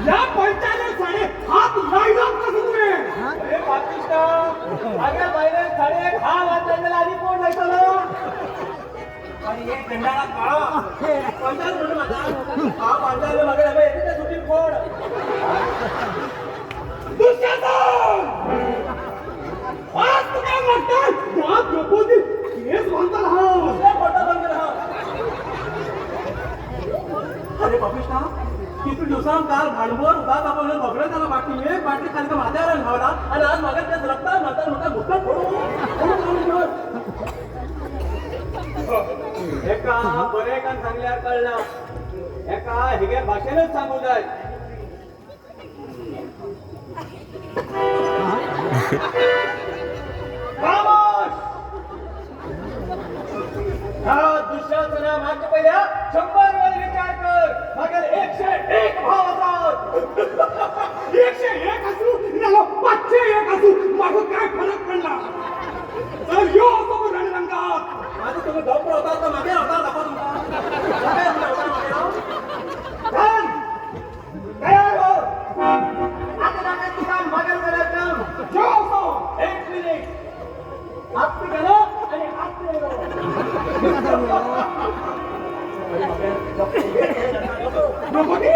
या पंचायत साडे हात लाईनात कसं तुम्ही अरे पाकिस्ता अगे पहिले साडे हा वाजलेला आधी कोण जायचं ना आणि एक खंडाळा काळा पंचायत म्हणून माझा हा पंचायत मागे नव्हे येते त्या सुट्टीत कोण दुःशासन आज तुम्ही म्हणताय या द्रौपदी केस बांधता राहा दुसऱ्या खोटा बंद राहा अरे पाकिस्ता किती दिवसां काल भांडवल उभा कापवलं बघलं त्याला बाटली एक बाटली खाली का माथ्यावर घावला आणि आज मागे त्याच रक्ता माता मोठा घुटला एका बरे कान सांगल्यावर कळणार एका हिगे भाषेनच सांगू जाय दुःशासना मागच्या पहिल्या 100 वेळ विचार कर मागेल 101 भाव असतात 101 असू याला 501 असू मागं काय फरक पडला तर यो तो रणरंगात माझं तुम्ही डॉक्टर होता तर मागे होता दाखवा तुमचा तयार हो आता टाकायचं काम मागेल करायचं जो तो 1 मिनिट आपली गेलो आणि आपली द्रौपदी